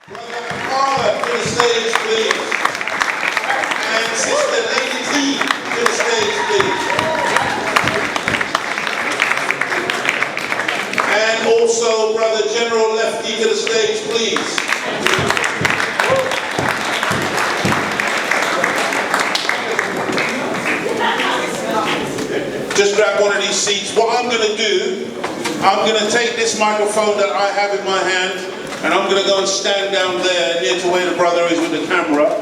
Brother to the stage, please. And Sister Lady T to the stage, please. And also Brother General Lefty to the stage, please. Just grab one of these seats. What I'm going to do, I'm going to take this microphone that I have in my hand, and I'm going to go and stand down there near to where the brother is with the camera.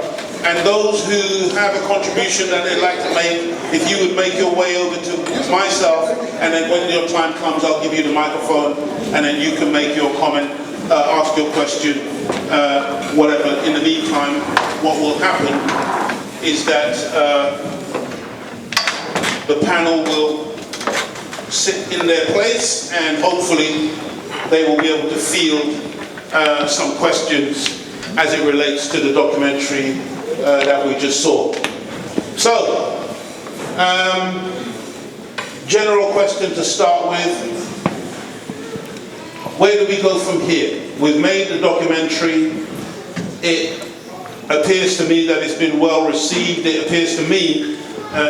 And those who have a contribution that they'd like to make, if you would make your way over to myself, and then when your time comes, I'll give you the microphone, and then you can make your comment, ask your question, whatever. In the meantime, what will happen is that the panel will sit in their place, and hopefully they will be able to field some questions as it relates to the documentary that we just saw. So, general question to start with. Where do we go from here? We've made the documentary. It appears to me that it's been well received. It appears to me,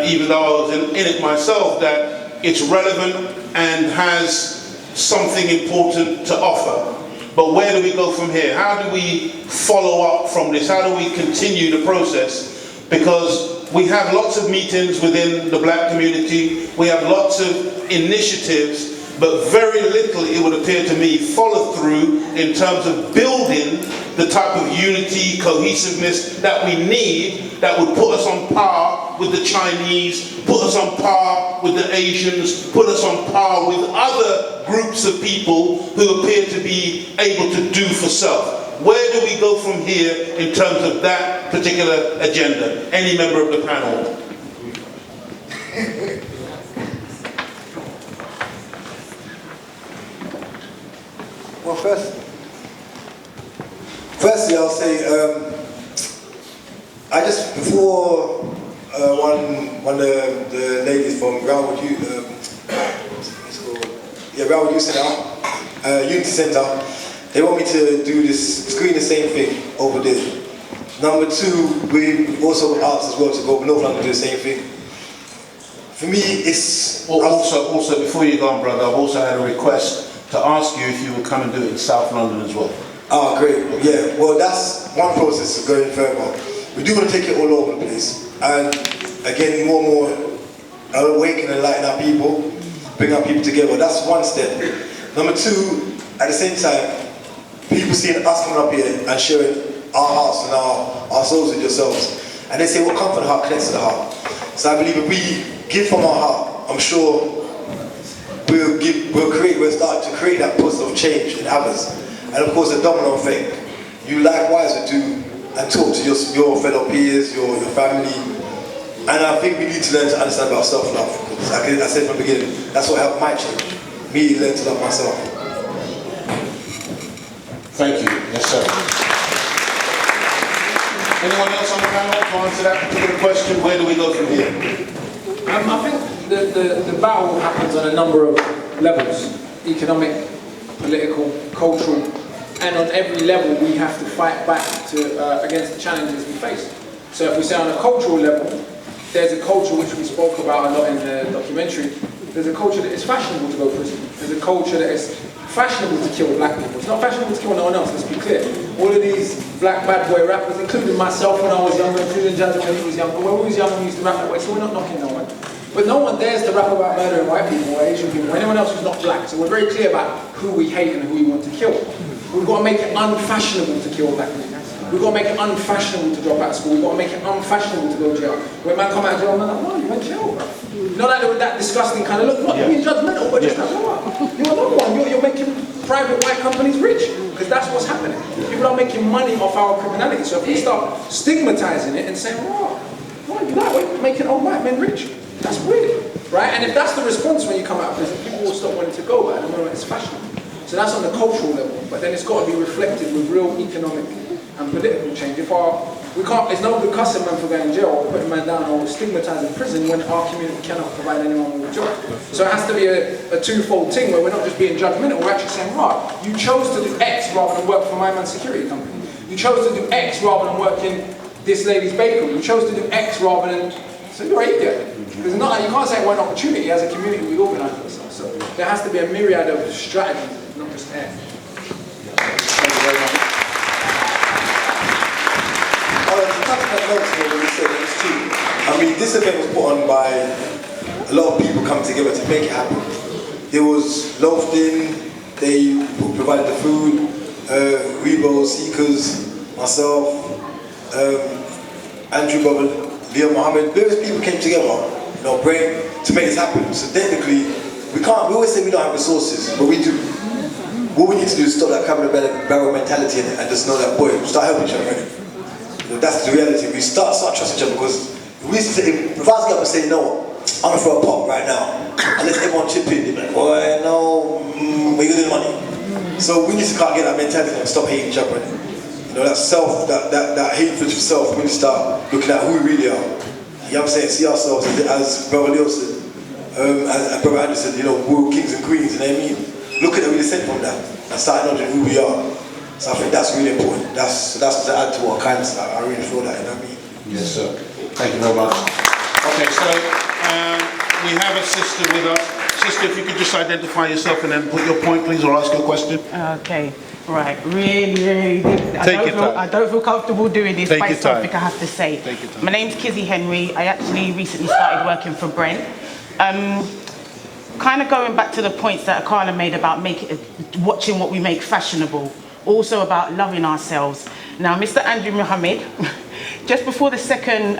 even though I was in it myself, that it's relevant and has something important to offer. But where do we go from here? How do we follow up from this? How do we continue the process? Because we have lots of meetings within the black community, we have lots of initiatives, but very little, it would appear to me, follow through in terms of building the type of unity, cohesiveness that we need, that would put us on par with the Chinese, put us on par with the Asians, put us on par with other groups of people who appear to be able to do for self. Where do we go from here in terms of that particular agenda? Any member of the panel? Well, firstly, I'll say, I just, before one of the ladies from Groundwood Youth, Groundwood Youth Centre, Unity Centre, they want me to do this, screen the same thing over there. Number two, we also asked as well to go to North London to do the same thing. For me, it's... Also, before you go on, brother, I've also had a request to ask you if you would come and do it in South London as well. Ah, great. Yeah, well, that's one process going further. We do want to take it all over the place. And again, more and more awaken and lighten our people, bring our people together. That's one step. Number two, at the same time, people seeing us coming up here and sharing our hearts and our souls with yourselves. And they say, what comes from the heart connects to the heart. So I believe if we give from our heart, I'm sure we'll start to create that process of change in others. And of course, the domino effect. You likewise would do and talk to your fellow peers, your family. And I think we need to learn to understand about self-love. Because I said from the beginning, that's what helped my change. Me learn to love myself. Thank you. Yes, sir. Anyone else on the panel to answer that particular question? Where do we go from here? I think the battle happens on a number of levels: economic, political, cultural, and on every level we have to fight back against the challenges we face. So if we say on a cultural level, there's a culture which we spoke about a lot in the documentary. There's a culture that is fashionable to go to prison. There's a culture that is fashionable to kill black people. It's not fashionable to kill no one else, let's be clear. All of these black bad boy rappers, including myself when I was younger, including Jazzy when he was younger, when we was young we used to rap that way, so we're not knocking no one. But no one dares to rap about murdering white people or Asian people or anyone else who's not black. So we're very clear about who we hate and who we want to kill. We've got to make it unfashionable to kill black people. We've got to make it unfashionable to drop out of school. We've got to make it unfashionable to go to jail. When man come out of jail, I'm like, oh, you went to jail, bro. Not like with that disgusting kind of look, not being judgmental, but just like, oh, you're another one. You're making private white companies rich. Because that's what's happening. People are making money off our criminality. So if we start stigmatizing it and saying, oh, you like we're making old white men rich. That's weird, right? And if that's the response when you come out of prison, people will stop wanting to go, but at the moment it's fashionable. So that's on the cultural level, but then it's got to be reflected with real economic and political change. It's no good cussing man for going to jail or putting man down or stigmatizing prison when our community cannot provide anyone with a job. So it has to be a twofold thing where we're not just being judgmental, we're actually saying, right, you chose to do X rather than work for my man's security company. You chose to do X rather than work in this lady's bakery. You chose to do X rather than, so you're an idiot. Because it's not like you can't say one opportunity. As a community, we organise ourselves. So there has to be a myriad of strategies, not just air. Thank you very much. To touch on that note here, when you said it's true. I mean, this event was put on by a lot of people coming together to make it happen. There was loafing, they provided the food, Rebo, Seekers, myself, Andrew Bubble, Leo Mohammed, various people came together, you know, brain to make this happen. So technically, we always say we don't have resources, but we do. What we need to do is stop that cabin barrel mentality and just know that, boy, start helping each other. You know, that's the reality. We start trusting each other because we used to say, if I was going to say, no, I'm going to throw a pop right now, and let everyone chip in, they'd be like, boy, no, we're going to do the money. So we need to get that mentality and stop hating each other. You know, that self, that hatred for self, we need to start looking at who we really are. You know what I'm saying? See ourselves as Brother Leo said, as Brother Andrew said, you know, we're kings and queens, you know what I mean? Look at it, we descend from that and start knowing who we are. So I think that's really important. That's to add to what kindness. I really feel that, you know what I mean? Yes, sir. Thank you very much. Okay, so we have a sister with us. Sister, if you could just identify yourself and then put your point, please, or ask your question. Okay, right. Really, I don't feel comfortable doing this, but it's something I have to say. Take your time. My name's Kizzy Henry. I actually recently started working for Brent. Kind of going back to the points that Akala made about watching what we make fashionable, also about loving ourselves. Now, Mr. Andrew Mohammed, just before the second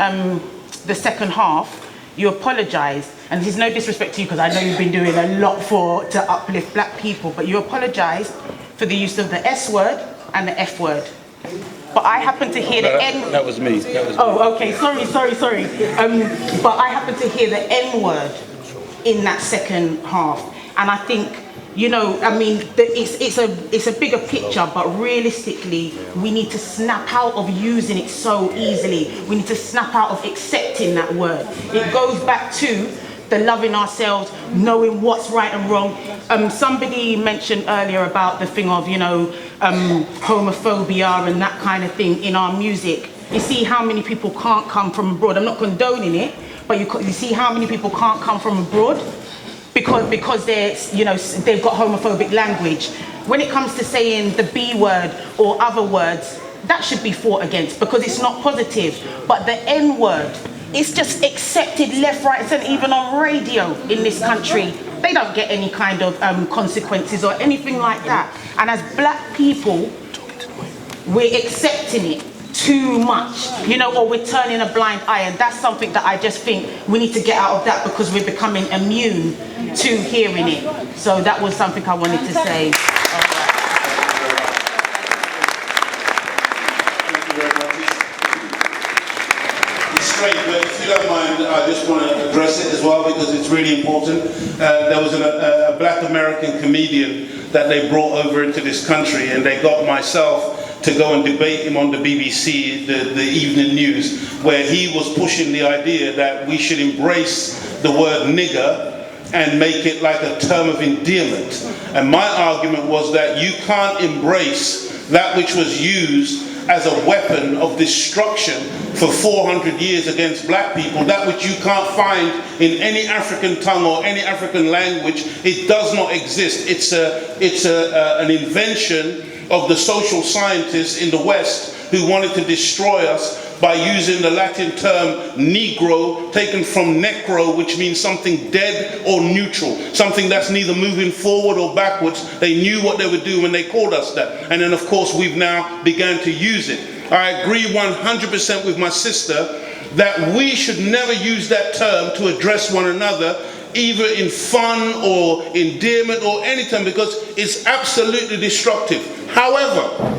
half, you apologised, and this is no disrespect to you because I know you've been doing a lot to uplift black people, but you apologised for the use of the S word and the F word. But I happen to hear the N. That was me. Oh, okay. Sorry. But I happen to hear the N word in that second half, and I think, you know, I mean, it's a bigger picture, but realistically, we need to snap out of using it so easily. We need to snap out of accepting that word. It goes back to the loving ourselves, knowing what's right and wrong. Somebody mentioned earlier about the thing of, you know, homophobia and that kind of thing in our music. You see how many people can't come from abroad. I'm not condoning it, but you see how many people can't come from abroad because they're, you know, they've got homophobic language. When it comes to saying the B word or other words, that should be fought against because it's not positive. But the N word, it's just accepted left, right, and centre, even on radio in this country. They don't get any kind of consequences or anything like that. And as black people, we're accepting it too much, you know, or we're turning a blind eye, and that's something that I just think we need to get out of that because we're becoming immune to hearing it. So that was something I wanted to say. Straight, but if you don't mind, I just want to address it as well because it's really important. There was a black American comedian that they brought over into this country, and they got myself to go and debate him on the BBC, the evening news, where he was pushing the idea that we should embrace the word nigger and make it like a term of endearment. And my argument was that you can't embrace that which was used as a weapon of destruction for 400 years against black people, that which you can't find in any African tongue or any African language. It does not exist. It's an invention of the social scientists in the West who wanted to destroy us by using the Latin term negro, taken from necro, which means something dead or neutral, something that's neither moving forward or backwards. They knew what they were doing when they called us that. And then of course we've now begun to use it. I agree 100% with my sister that we should never use that term to address one another, either in fun or endearment or any term, because it's absolutely destructive. However,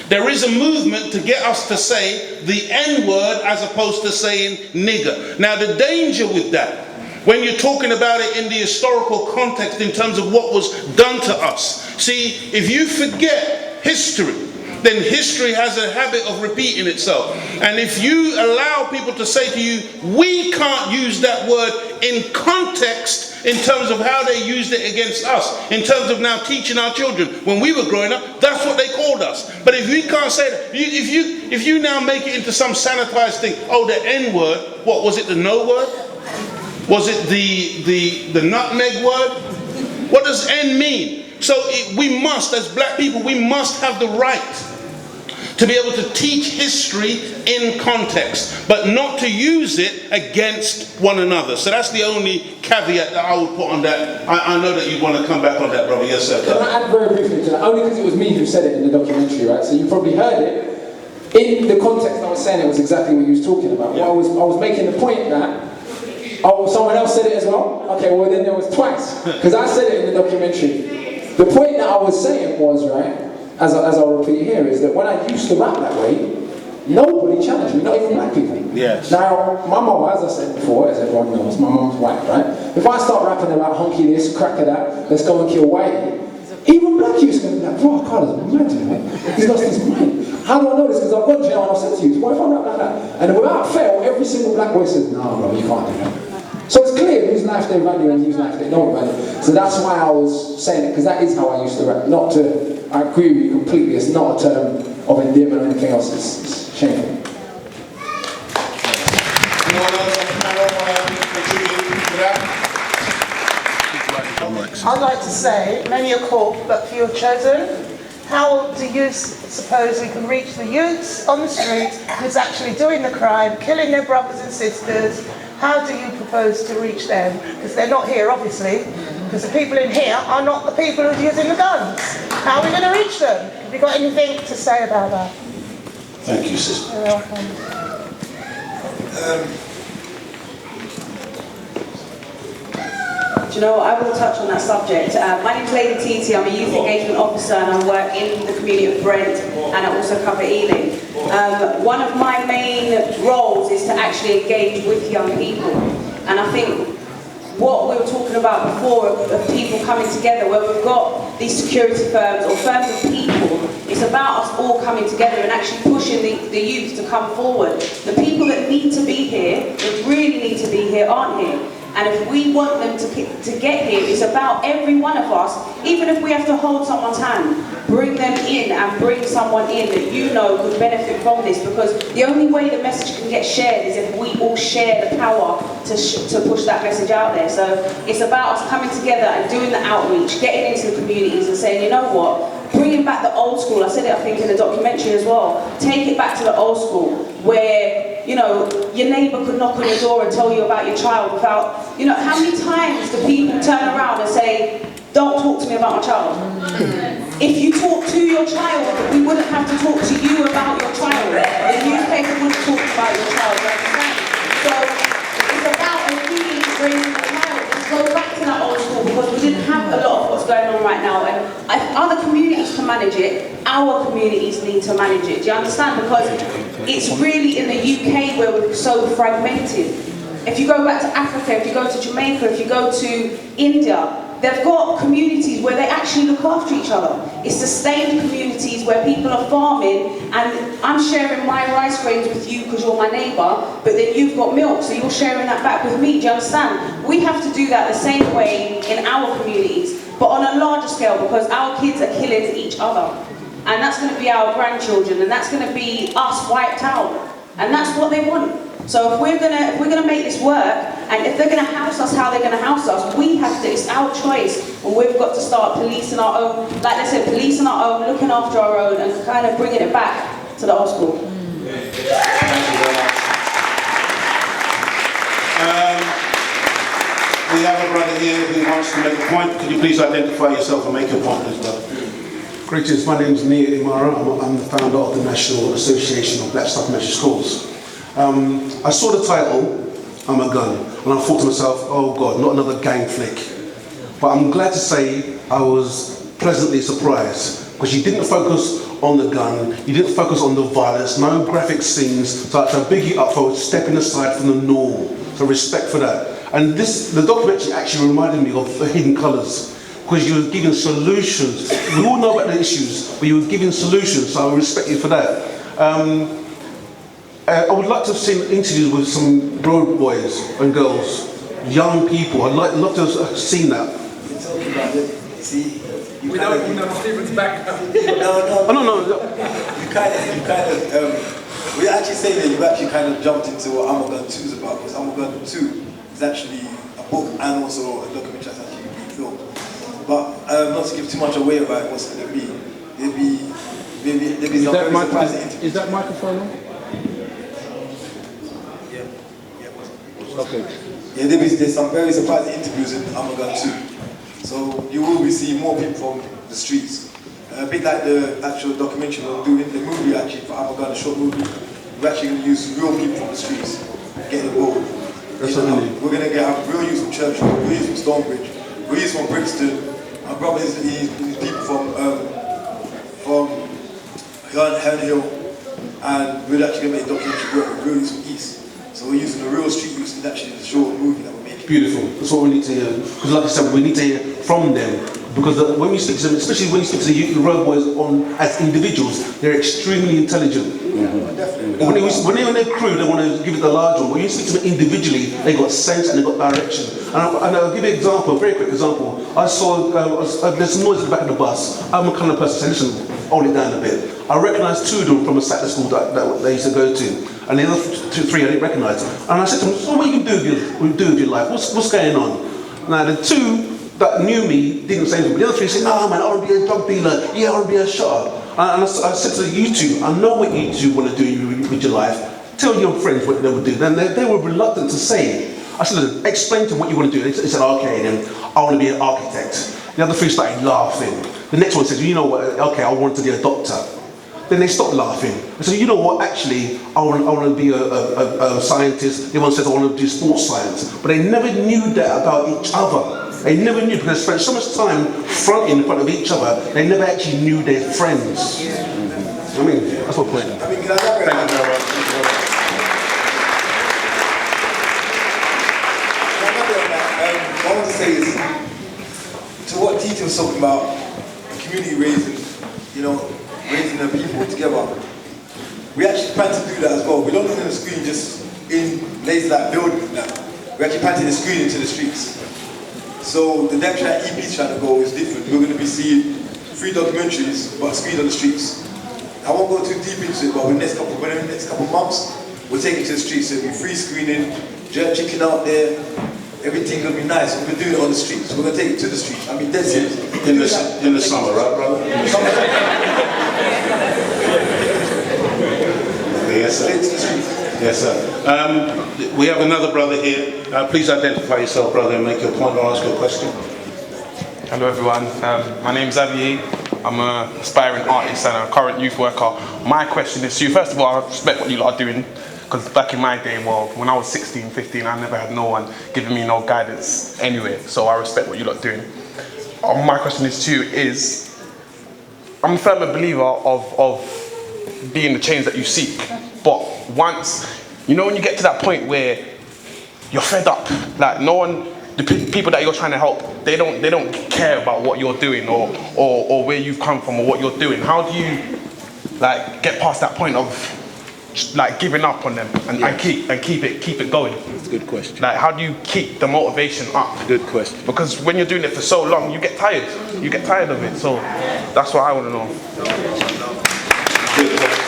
there is a movement to get us to say the N-word as opposed to saying nigger. Now the danger with that, when you're talking about it in the historical context in terms of what was done to us. See, if you forget history, then history has a habit of repeating itself. And if you allow people to say to you, we can't use that word but in context, in terms of how they used it against us, in terms of now teaching our children. When we were growing up, that's what they called us. But if we can't say that, if you now make it into some sanitized thing, oh, the N word, what was it, the no word? Was it the nutmeg word? What does N mean? So we must, as black people, we must have the right to be able to teach history in context, but not to use it against one another. So that's the only caveat that I would put on that. I know that you want to come back on that, brother. Yes, sir. Can I add very briefly to that? Only because it was me who said it in the documentary, right? So you probably heard it. In the context I was saying, it was exactly what you was talking about. Yeah. I was making the point that, oh, someone else said it as well? Okay, well then there was twice, because I said it in the documentary. The point that I was saying was, right, as I'll repeat here, is that when I used to rap that way, nobody challenged me, not even black people. Yes. Now, my mum, as I said before, as everyone knows, my mum's white, right? If I start rapping about honky this, cracker that, let's go and kill whitey, even black youths going to be like, bro, Carter's mad, man. He's lost his mind. How do I know this? Because I've gone to jail and I've said to you, what if I rap like that? And without fail, every single black boy says, no, bro, you can't do that. So it's clear whose life they value and whose life they don't value. So that's why I was saying it, because that is how I used to rap. Not to, I agree with you completely, it's not a term of endearment or anything else, it's shameful. Anyone else on the panel want to contribute to that? I'd like to say, many are called, but few are chosen. How do you suppose we can reach the youths on the streets who's actually doing the crime, killing their brothers and sisters? How do you propose to reach them? Because they're not here, obviously, because the people in here are not the people who are using the guns. How are we going to reach them? Have you got anything to say about that? Thank you, sister. You're welcome. Do you know what, I will touch on that subject. My name's Lady Titi, I'm a youth engagement officer and I work in the community of Brent and I also cover Ealing. One of my main roles is to actually engage with young people, and I think what we were talking about before of people coming together, where we've got these security firms or firms of people, it's about us all coming together and actually pushing the youth to come forward. The people that need to be here, that really need to be here, aren't here. And if we want them to get here, it's about every one of us, even if we have to hold someone's hand, bring them in and bring someone in that you know could benefit from this, because the only way the message can get shared is if we all share the power to push that message out there. So it's about us coming together and doing the outreach, getting into the communities and saying, you know what, bringing back the old school. I said it, I think, in the documentary as well. Take it back to the old school, where, you know, your neighbour could knock on your door and tell you about your child without, you know, how many times do people turn around and say, don't talk to me about my child? If you talk to your child, we wouldn't have to talk to you about your child. The newspaper wouldn't talk about your child, you understand? So it's about really bringing the child. Let's go back to that old school, because we didn't have a lot of what's going on right now. And if other communities can manage it, our communities need to manage it. Do you understand? Because it's really in the UK where we're so fragmented. If you go back to Africa, if you go to Jamaica, if you go to India, they've got communities where they actually look after each other. It's sustained communities where people are farming, and I'm sharing my rice grains with you because you're my neighbour, but then you've got milk, so you're sharing that back with me. Do you understand? We have to do that the same way in our communities, but on a larger scale, because our kids are killing each other. And that's going to be our grandchildren, and that's going to be us wiped out. And that's what they want. So if we're gonna make this work, and if they're gonna house us how they're gonna house us, we have to, it's our choice, and we've got to start policing our own, like I said, policing our own, looking after our own, and kind of bringing it back to the old school. Thank you very much. We have a brother here who wants to make a point. Could you please identify yourself and make your point, please, brother? Greetings, my name is Nia Imara. I'm the founder of the National Association of Black Supplementary Schools. I saw the title, I'm a Gun, and I thought to myself, oh God, not another gang flick. But I'm glad to say I was pleasantly surprised, because you didn't focus on the gun, you didn't focus on the violence, no graphic scenes, so I big you up for stepping aside from the norm, so respect for that. And the documentary actually reminded me of Hidden Colours, because you were giving solutions. We all know about the issues, but you were giving solutions, so I respect you for that. I would like to have seen interviews with some road boys and girls, young people. I'd love to have seen that. You're talking about it. See, We know Stephen's back. no. Oh, no. We actually say that you've actually kind of jumped into what Armageddon 2 is about, because Armageddon 2 is actually a book and also a documentary that's actually being filmed. But not to give too much away about what's going to be, there'll be some very surprising interviews. Is that microphone on? Okay. Yeah, there's some very surprising interviews in Armageddon 2. So you will be seeing more people from the streets. A bit like the actual documentary we're doing, the movie actually for Armageddon, a short movie, we're actually going to use real people from the streets, get involved. We're going to have real youth from Churchill, real youth from Stonebridge, real youth from Brixton. My brother is people from Herne Hill, and we're actually going to make a documentary work with real youth from East. So we're using the real street youth in actually the short movie that we're making. Beautiful. That's what we need to hear. Because like I said, we need to hear from them. Because when we speak to them, especially when you speak to the road boys as individuals, they're extremely intelligent. Definitely. When they're on their crew, they want to give it the large one. When you speak to them individually, they got sense and they got direction. And I'll give you an example, a very quick example. I saw there's some noise at the back of the bus. I'm a kind of person, so listen, hold it down a bit. I recognised two of them from a Saturday school that they used to go to. And the other three I didn't recognise. And I said to them, so what you can do with your life? What's going on? Now the two that knew me didn't say anything, but the other three said, no man, I want to be a drug dealer, yeah, I want to be a shotter. And I said to you two, I know what you two want to do with your life. Tell your friends what they would do. Then they were reluctant to say it. I said, listen, explain to them what you want to do. They said, okay, then I want to be an architect. The other three started laughing. The next one said, you know what, okay, I want to be a doctor. Then they stopped laughing. I said, you know what, actually, I want to be a scientist. The one says, I want to do sports science. But they never knew that about each other. They never knew, because they spent so much time fronting in front of each other, they never actually knew their friends. I mean, that's my point. I mean, can I elaborate on that? What I want to say is, to what Tito was talking about, community raising, raising the people together. We actually plan to do that as well. We don't do the screen just in places like buildings now. We actually planted the screen into the streets. So the direction that EP's trying to go is different. We're going to be seeing 3 documentaries, but screened on the streets. I won't go too deep into it, but in the next couple months, we'll take it to the streets. So it'll be free screening, jerk chicken out there, everything will be nice. We're doing it on the streets. We're going to take it to the streets. I mean, dead serious. In the summer, right, brother? Yes, sir. Yes, sir. We have another brother here. Please identify yourself, brother, and make your point or ask your question. Hello, everyone. My name's Xavier. I'm an aspiring artist and a current youth worker. My question is to you. First of all, I respect what you lot are doing, because back in my day, well, when I was 16, 15, I never had no one giving me no guidance anyway. So I respect what you lot are doing. My question is to you is, I'm a firm believer of being the change that you seek. But once, when you get to that point where you're fed up, like no one, the people that you're trying to help, they don't care about what you're doing or where you've come from or what you're doing. How do you get past that point of giving up on them and keep it going? That's a good question. How do you keep the motivation up? Good question. Because when you're doing it for so long, you get tired. You get tired of it. So that's what I want to know. Good question.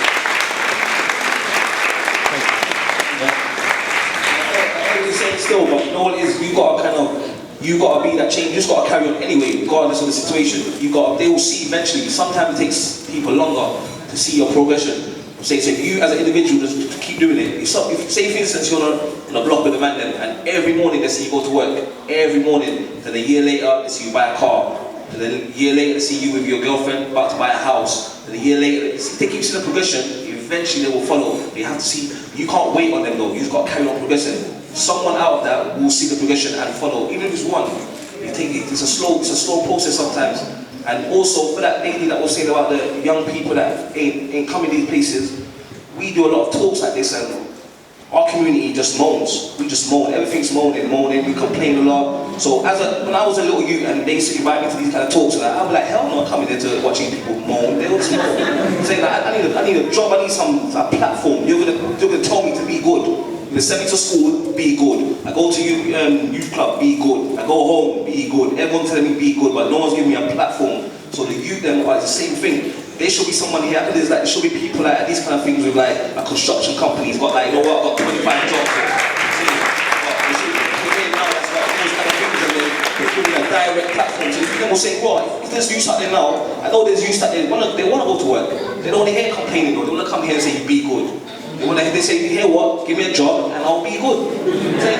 Still, but you know what it is, you gotta be that change, you just gotta carry on anyway, regardless of the situation. They will see eventually. Sometimes it takes people longer to see your progression. So if you as an individual just keep doing it, say for instance you're on a block with a man and every morning they see you go to work, every morning, then a year later they see you buy a car, and then a year later they see you with your girlfriend about to buy a house, and a year later, they keep seeing the progression, eventually they will follow. You have to see, you can't wait on them though, you've got to carry on progressing. Someone out of that will see the progression and follow, even if it's one. You think it's a slow process sometimes. And also for that lady that was saying about the young people that ain't coming to these places, we do a lot of talks like this and our community just moans. We just moan, everything's moaning, we complain a lot. So when I was a little youth and they used to invite me to these kind of talks, I'd be like, hell no, I'm coming there to watching people moan. They all just moan. Saying I need a job, I need a platform. You're gonna tell me to be good. If they send me to school, be good. I go to youth club, be good. I go home, be good. Everyone's telling me be good, but no one's giving me a platform. So the youth them are the same thing. There should be someone here, there's like, there should be people like these kind of things with like a construction companies, but like, you know what, I've got 25 jobs here. They're giving a direct platform. So people will say, well, if there's youth out there now, I know there's youth out there, they want to go to work. They don't want to hear complaining though, they want to come here and say, be good. They say, you hear what, give me a job and I'll be good. There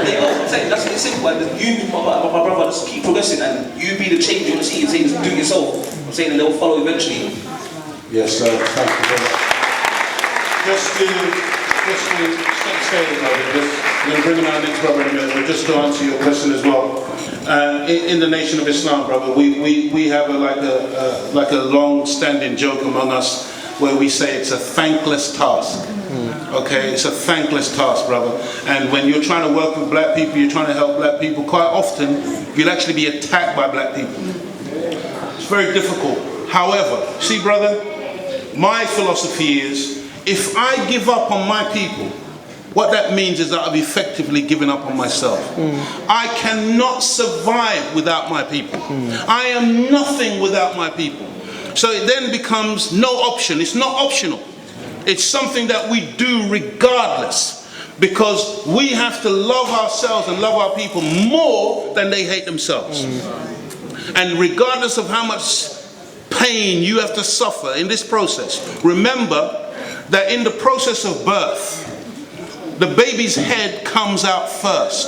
you go, that's it's simple. And you, my brother, just keep progressing and you be the change you want to see. Saying, do it yourself. I'm saying, and they'll follow eventually. Yes, sir. Thank you very much. Just to stay in we're going to bring in our next brother in a minute, but just to answer your question as well. In the Nation of Islam, brother, we have like a long-standing joke among us where we say it's a thankless task. Okay, it's a thankless task, brother. And when you're trying to work with black people, you're trying to help black people, quite often you'll actually be attacked by black people. It's very difficult. However, see, brother, my philosophy is, if I give up on my people, what that means is that I've effectively given up on myself. I cannot survive without my people. I am nothing without my people. So it then becomes no option. It's not optional. It's something that we do regardless, because we have to love ourselves and love our people more than they hate themselves. And regardless of how much pain you have to suffer in this process, remember that in the process of birth, the baby's head comes out first.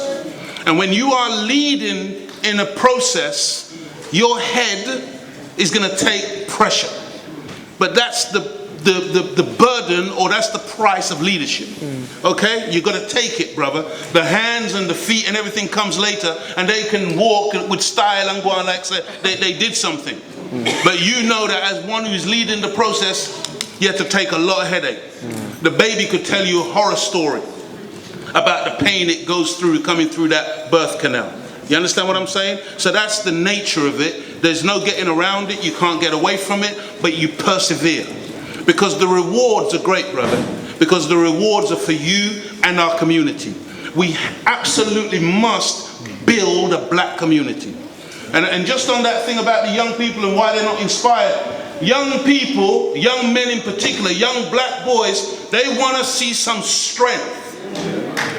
And when you are leading in a process, your head is going to take pressure. But that's the burden, or that's the price of leadership. Okay? You've got to take it, brother. The hands and the feet and everything comes later, and they can walk with style and go on like they did something. But you know that as one who's leading the process, you have to take a lot of headache. The baby could tell you a horror story about the pain it goes through coming through that birth canal. You understand what I'm saying? So that's the nature of it. There's no getting around it. You can't get away from it, but you persevere. Because the rewards are great, brother. Because the rewards are for you and our community. We absolutely must build a black community. And just on that thing about the young people and why they're not inspired, young people, young men in particular, young black boys, they want to see some strength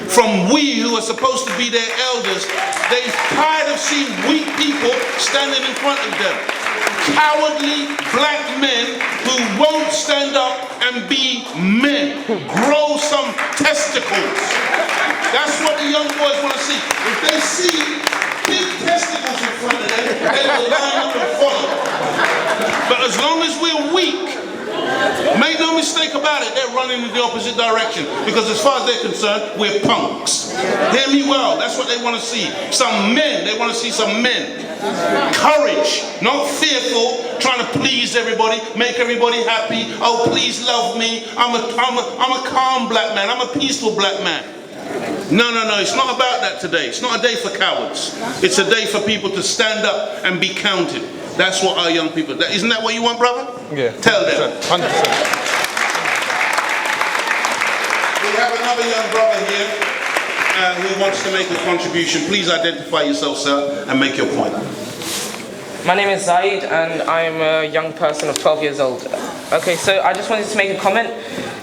from we who are supposed to be their elders. They're tired of seeing weak people standing in front of them. Cowardly black men who won't stand up and be men. Grow some testicles. That's what the young boys want to see. If they see big testicles in front of them, they will line up and follow. But as long as we're weak, make no mistake about it, they're running in the opposite direction. Because as far as they're concerned, we're punks. Hear me well, that's what they want to see. Some men, they want to see some men. Courage, not fearful, trying to please everybody, make everybody happy. Oh, please love me. I'm a calm black man. I'm a peaceful black man. No, it's not about that today. It's not a day for cowards. It's a day for people to stand up and be counted. That's what our young people, isn't that what you want, brother? Yeah. Tell them. 100%. We have another young brother here who wants to make a contribution. Please identify yourself, sir, and make your point. My name is Zaid, and I'm a young person of 12 years old. Okay, so I just wanted to make a comment.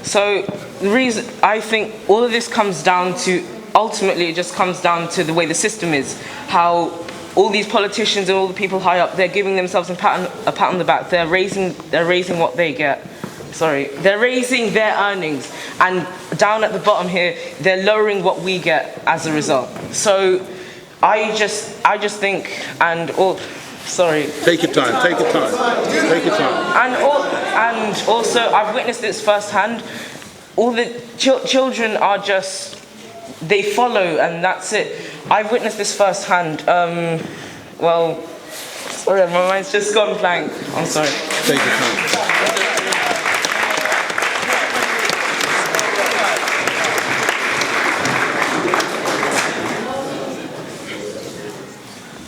So the reason I think all of this comes down to, ultimately it just comes down to the way the system is. How all these politicians and all the people high up, they're giving themselves a pat on the back. They're raising what they get. They're raising their earnings, and down at the bottom here, they're lowering what we get as a result. So I just think, and all. Sorry. Take your time. Take your time. Take your time. And also, I've witnessed this firsthand. All the children are just, they follow, and that's it. I've witnessed this firsthand. Well, sorry, my mind's just gone blank. I'm sorry. Take your time.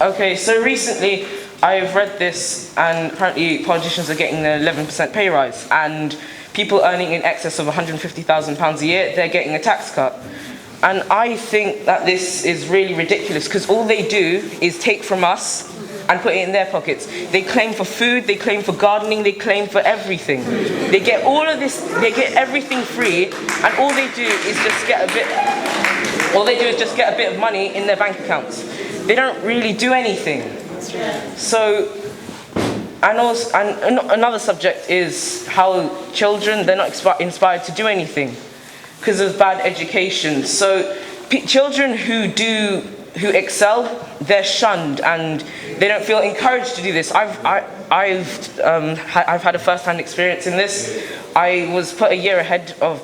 Okay, so recently I've read this, and apparently politicians are getting an 11% pay rise, and people earning in excess of £150,000 a year, they're getting a tax cut. And I think that this is really ridiculous because all they do is take from us and put it in their pockets. They claim for food, they claim for gardening, they claim for everything. They get all of this, they get everything free, and all they do is just get a bit of money in their bank accounts. They don't really do anything. So, and another subject is how children, they're not inspired to do anything because of bad education. So children who excel, they're shunned and they don't feel encouraged to do this. I've had a first-hand experience in this. I was put a year ahead of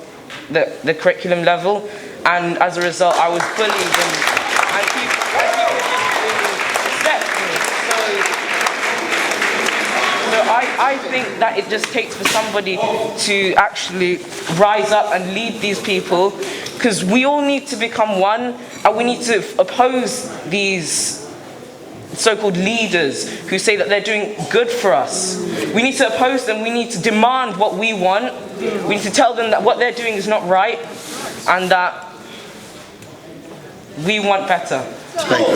the curriculum level, and as a result I was bullied and people didn't respect me. So I think that it just takes for somebody to actually rise up and lead these people, because we all need to become one, and we need to oppose these so-called leaders who say that they're doing good for us. We need to oppose them, we need to demand what we want, we need to tell them that what they're doing is not right, and that we want better. Thank you.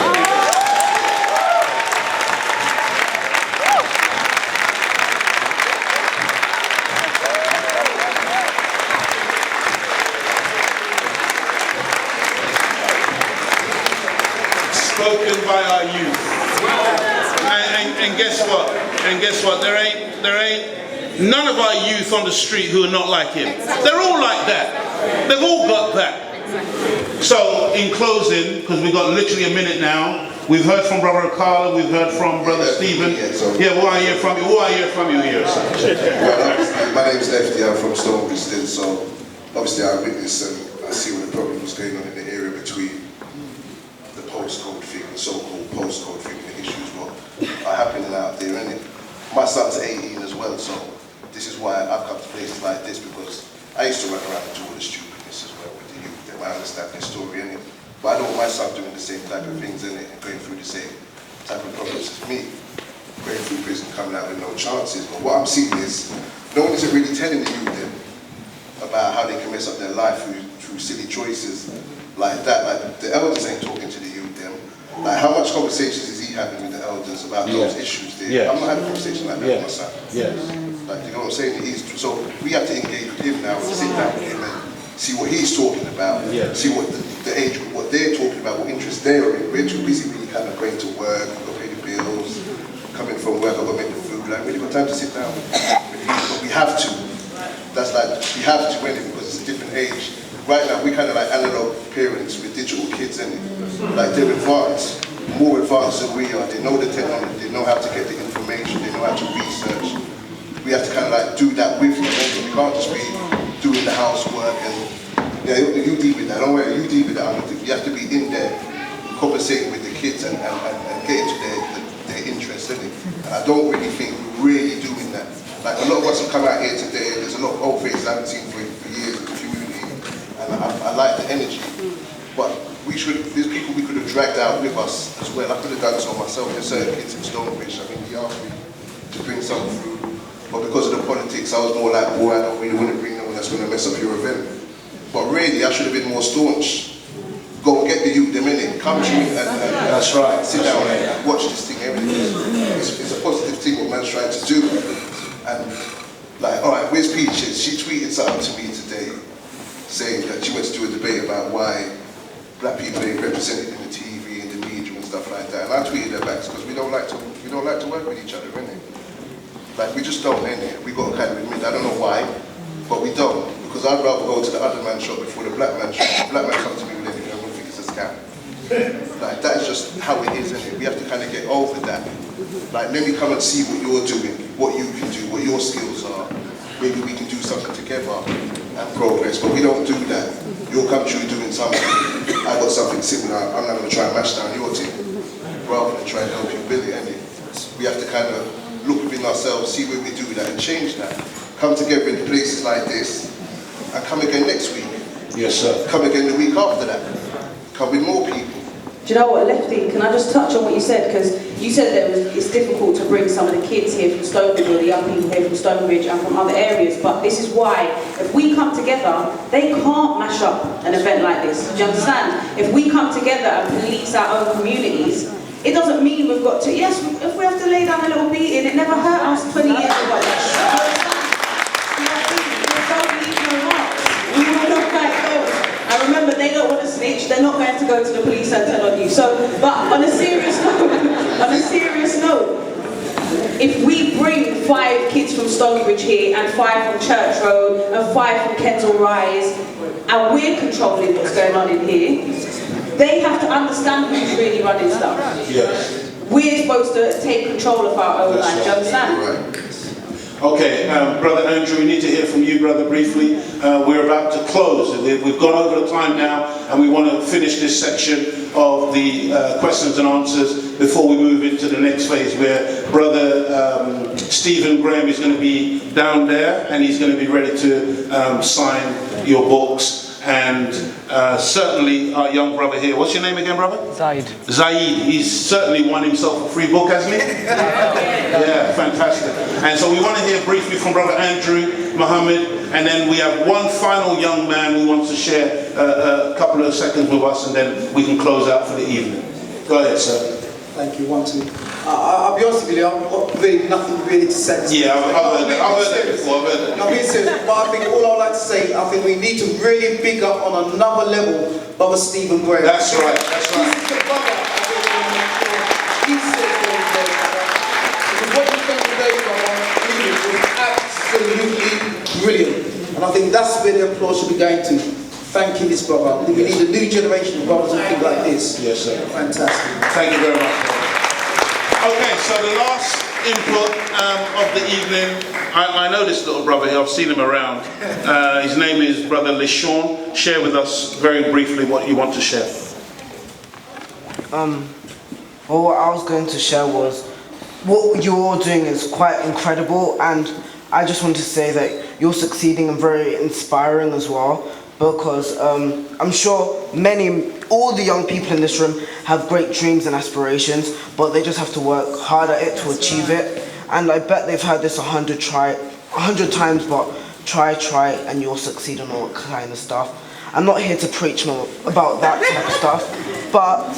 Spoken by our youth. And guess what? And guess what? There ain't none of our youth on the street who are not like him. They're all like that. They've all got that. So, in closing, because we've got literally a minute now, we've heard from Brother Carla, we've heard from Brother Stephen. Yeah, what I hear from you? What I hear from you here, sir? Well, my name's Lefty, I'm from Stonebridge still, so obviously I witness and I see what the problem was going on in the area between the postcode thing, the so-called postcode thing, and the issues what are happening out there, innit? My son's 18 as well, so this is why I've come to places like this, because I used to run around and do all the stupidness as well with the youth. I understand their story, innit? But I don't want my son doing the same type of things, innit, and going through the same type of problems as me. Going through prison, coming out with no chances. But what I'm seeing is, no one is really telling the youth then about how they can mess up their life through silly choices like that. Like, the elders ain't talking to the youth then. Like, how much conversations is he having with the elders about those issues there? Yeah. I'm not having a conversation like that with my son. Yes. Like, you know what I'm saying? So we have to engage with him now, sit down with him and see what he's talking about, see what the age, what they're talking about, what interest they're in. We're too busy really kind of going to work, we've got to pay the bills, coming from work, I've got to make the food. Like, really got time to sit down with people, but we have to. That's like, we have to win it because it's a different age. Right now, we're kind of like analog parents with digital kids, and like they're advanced, more advanced than we are. They know the technology, they know how to get the information, they know how to research. We have to kind of like do that with them. We can't just be doing the housework and yeah, you deal with that. Don't worry, you deal with that. You have to be in there, conversating with the kids and getting to their interests in it. And I don't really think we're really doing that. Like, a lot of us have come out here today, and there's a lot of old faces I haven't seen for years in the community, and I like the energy. But there's people we could have dragged out with us as well. I could have done so myself. There's certain kids in Stonebridge, I mean, he asked me to bring some through. But because of the politics, I was more like, boy, I don't really want to bring no one that's going to mess up your event. But really, I should have been more staunch. Go and get the youth, them in it, come to me and that's right. Sit down and watch this thing. It's a positive thing what man's trying to do. And like, all right, where's Peaches? She tweeted something to me today, saying that she went to do a debate about why black people ain't represented in the TV and the media and stuff like that. And I tweeted her back because we don't like to work with each other, innit? Like, we just don't, innit? We got to kind of admit, I don't know why, but we don't. Because I'd rather go to the other man's shop before the black man's shop. The black man comes to me with anything, I won't think it's a scam. Like, that is just how it is, innit? We have to kind of get over that. Like, let me come and see what you're doing, what you can do, what your skills are. Maybe we can do something together and progress, but we don't do that. You'll come through doing something, I've got something similar, I'm not going to try and mash down your team, rather than try and help you build it, innit? We have to kind of look within ourselves, see where we do that and change that. Come together in places like this and come again next week. Yes, sir. Come again the week after that. Come with more people. Do you know what, Lefty, can I just touch on what you said? Because you said that it's difficult to bring some of the kids here from Stonebridge or the young people here from Stonebridge and from other areas, but this is why, if we come together, they can't mash up an event like this. Do you understand? If we come together and police our own communities, it doesn't mean we've got to, yes, if we have to lay down a little beating, it never hurt us 20 years ago. We will not like those. And remember, they don't want to snitch, they're not going to go to the police and tell on you. So, but on a serious note, if we bring 5 kids from Stonebridge here, and 5 from Church Road, and 5 from Kensal Rise, and we're controlling what's going on in here, they have to understand who's really running stuff. Yes. We're supposed to take control of our own life, do you understand? Okay, Brother Andrew, we need to hear from you, brother, briefly. We're about to close. We've gone over the time now, and we want to finish this section of the questions and answers before we move into the next phase, where Brother Stephen Graham is going to be down there, and he's going to be ready to sign your books. And certainly our young brother here, what's your name again, brother? Zaid. Zaid, he's certainly won himself a free book, hasn't he? Yeah, fantastic. And so we want to hear briefly from Brother Andrew Muhammad, and then we have one final young man who wants to share a couple of seconds with us, and then we can close out for the evening. Go ahead, sir. Thank you, one, two. I'll be honest with you, I've got really nothing really to say. Yeah, I've heard that before. No, being serious, but I think all I'd like to say, I think we need to really big up on another level Brother Stephen Graham. That's right, that's right. He's the brother, I think we need to he's because what you've done today, brother, really was absolutely brilliant. And I think that's where the applause should be going to. Thanking this brother. I think we need a new generation of brothers who think like this. Yes, sir. Fantastic. Thank you very much. Okay, so the last input of the evening, I know this little brother here, I've seen him around. His name is Brother LeSean. Share with us very briefly what you want to share. Well, what I was going to share was what you're all doing is quite incredible, and I just want to say that you're succeeding and very inspiring as well. Because I'm sure all the young people in this room have great dreams and aspirations, but they just have to work hard at it to achieve it. And I bet they've heard this 100 times, but try, and you'll succeed and all that kind of stuff. I'm not here to preach about that type of stuff, but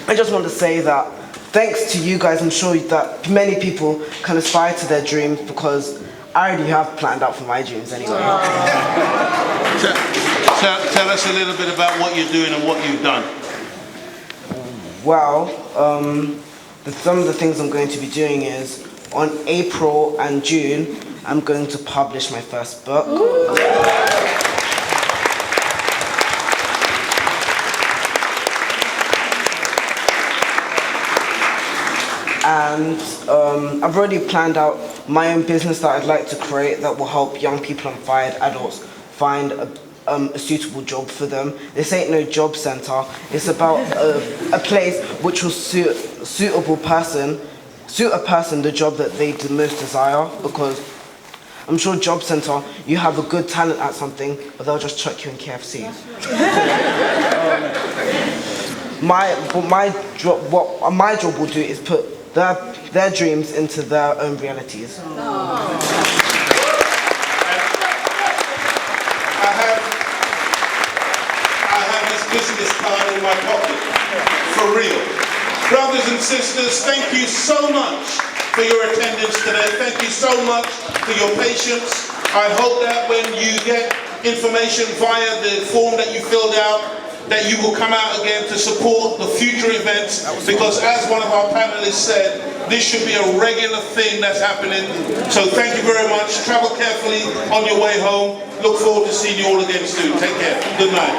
I just want to say that thanks to you guys, I'm sure that many people can aspire to their dreams, because I already have planned out for my dreams anyway. Tell us a little bit about what you're doing and what you've done. Well, some of the things I'm going to be doing is, on April and June, I'm going to publish my first book. And I've already planned out my own business that I'd like to create that will help young people and fired adults find a suitable job for them. This ain't no job centre. It's about a place which will suit a person the job that they the most desire. Because I'm sure job centre, you have a good talent at something, but they'll just chuck you in KFC. What my job will do is put their dreams into their own realities. Business card in my pocket, for real. Brothers and sisters, thank you so much for your attendance today. Thank you so much for your patience. I hope that when you get information via the form that you filled out, that you will come out again to support the future events, because as one of our panelists said, this should be a regular thing that's happening. So thank you very much. Travel carefully on your way home. Look forward to seeing you all again soon. Take care. Good night.